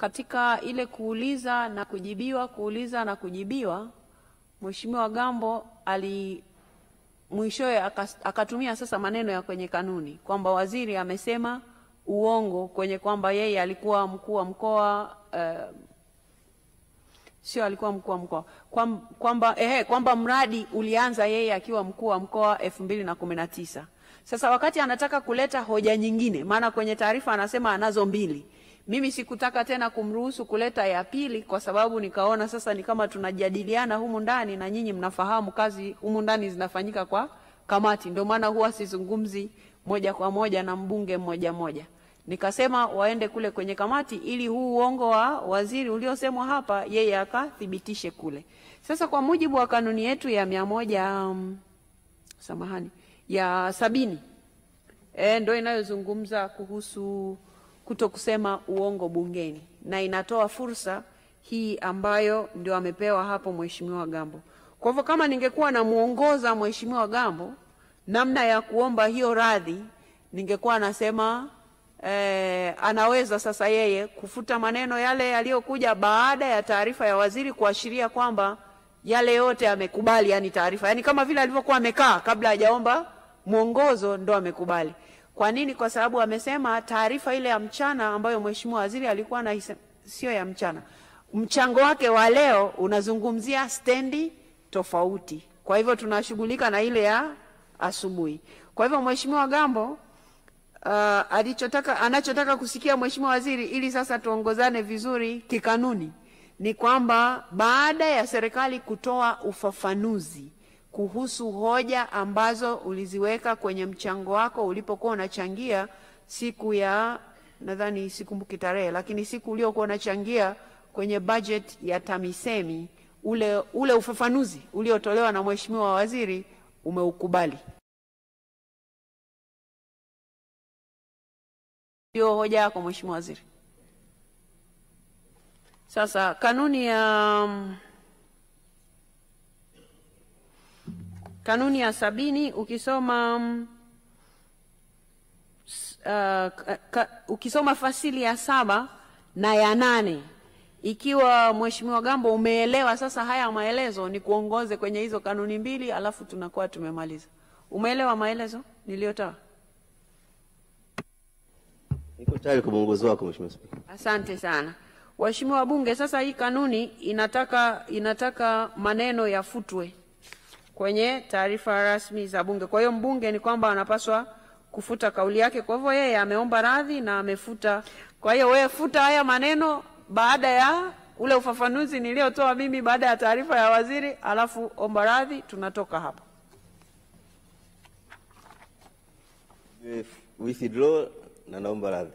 katika ile kuuliza na kujibiwa, Mheshimiwa Gambo mwishowe akatumia sasa maneno ya kwenye kanuni kwamba waziri amesema uongo kwenye kwamba yeye alikuwa mkuu wa mkoa, sio alikuwa mkuu wa mkoa, kwamba mradi ulianza yeye akiwa mkuu wa mkoa 2019. Sasa wakati anataka kuleta hoja nyingine, maana kwenye taarifa anasema anazo mbili, mimi sikutaka tena kumruhusu kuleta ya pili kwa sababu nikaona sasa ni kama tunajadiliana humu ndani na nyinyi mnafahamu kazi humu ndani zinafanyika kwa kamati, ndio maana huwa sizungumzi moja kwa moja na mbunge mmoja. Nikasema waende kule kwenye kamati ili huu uongo wa waziri uliosemwa hapa yeye akathibitishe kule. Sasa kwa mujibu wa kanuni yetu ya 70 ndio inayozungumza kuhusu kutokusema uongo bungeni, na inatoa fursa hii ambayo ndio amepewa hapo Mheshimiwa Gambo. Kwa hivyo kama ningekuwa na muongoza Mheshimiwa Gambo namna ya kuomba hiyo radhi, ningekuwa nasema anaweza sasa yeye kufuta maneno yale yaliyokuja baada ya taarifa ya waziri kuashiria kwamba yale yote amekubali, yani taarifa, yani kama vile alivyokuwa amekaa kabla hajaomba mwongozo ndo amekubali. Kwa nini? Kwa sababu amesema taarifa ile ya mchana ambayo Mheshimiwa waziri alikuwa na sio ya mchana, mchango wake wa leo unazungumzia stendi tofauti. Kwa hivyo tunashughulika na ile ya asubuhi. Kwa hivyo Mheshimiwa Gambo anachotaka kusikia Mheshimiwa waziri ili sasa tuongozane vizuri kikanuni ni kwamba baada ya serikali kutoa ufafanuzi kuhusu hoja ambazo uliziweka kwenye mchango wako ulipokuwa unachangia siku ya, nadhani sikumbuki tarehe, lakini siku uliokuwa unachangia kwenye budget ya TAMISEMI, ule ufafanuzi uliotolewa na Mheshimiwa waziri umeukubali. Ndio hoja yako Mheshimiwa waziri. Sasa kanuni ya 70 ukisoma fasili ya 7 na ya 8, ikiwa Mheshimiwa Gambo umeelewa sasa haya maelezo, ni kuongoze kwenye hizo kanuni mbili alafu tunakuwa tumemaliza. Umeelewa maelezo niliyotoa? Niko tayari kwa mwongozo wako Mheshimiwa Spika. Asante sana. Waheshimiwa wabunge, sasa hii kanuni inataka maneno yafutwe kwenye taarifa rasmi za bunge. Kwa hiyo mbunge ni kwamba anapaswa kufuta kauli yake. Kwa hivyo yeye ameomba radhi na amefuta. Kwa hiyo wewe futa haya maneno baada ya ule ufafanuzi niliotoa mimi baada ya taarifa ya waziri, alafu omba radhi, tunatoka hapa. Withdraw na naomba radhi.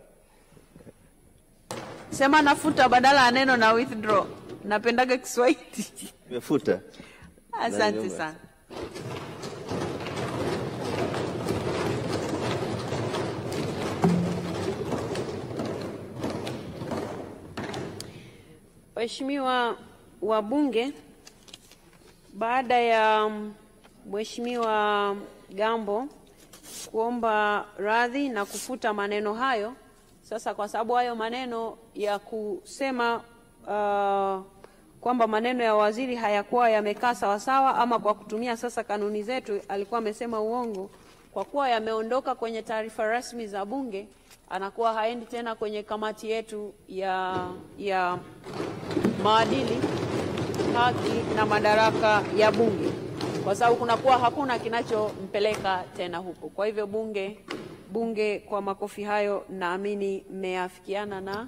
Sema nafuta badala ya neno na withdraw. Napendaga Kiswahili. Nimefuta. Asante sana. Waheshimiwa wabunge, baada ya Mheshimiwa Gambo kuomba radhi na kufuta maneno hayo, sasa kwa sababu hayo maneno ya kusema kwamba maneno ya waziri hayakuwa yamekaa sawa sawa, ama kwa kutumia sasa kanuni zetu alikuwa amesema uongo, kwa kuwa yameondoka kwenye taarifa rasmi za bunge, anakuwa haendi tena kwenye kamati yetu ya maadili, haki na madaraka ya bunge, kwa sababu kunakuwa hakuna kinachompeleka tena huko. Kwa hivyo bunge kwa makofi hayo naamini mmeafikiana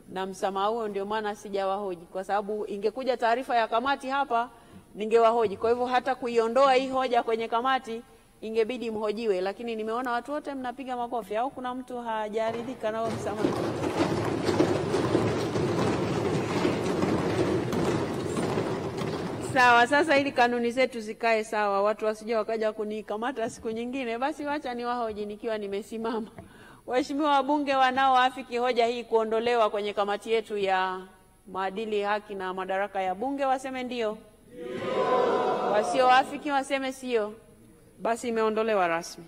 na msamaha huo, ndio maana sijawahoji, kwa sababu ingekuja taarifa ya kamati hapa ningewahoji. Kwa hivyo hata kuiondoa hii hoja kwenye kamati ingebidi mhojiwe, lakini nimeona watu wote mnapiga makofi. Au kuna mtu hajaridhika nao msamaha? Sawa, sasa ili kanuni zetu zikae sawa, watu wasije wakaja kunikamata siku nyingine, basi wacha niwahoji nikiwa nimesimama. Waheshimiwa wabunge wanaoafiki hoja hii kuondolewa kwenye kamati yetu ya maadili, haki na madaraka ya bunge waseme ndio. Ndio. Wasioafiki waseme sio. Basi imeondolewa rasmi.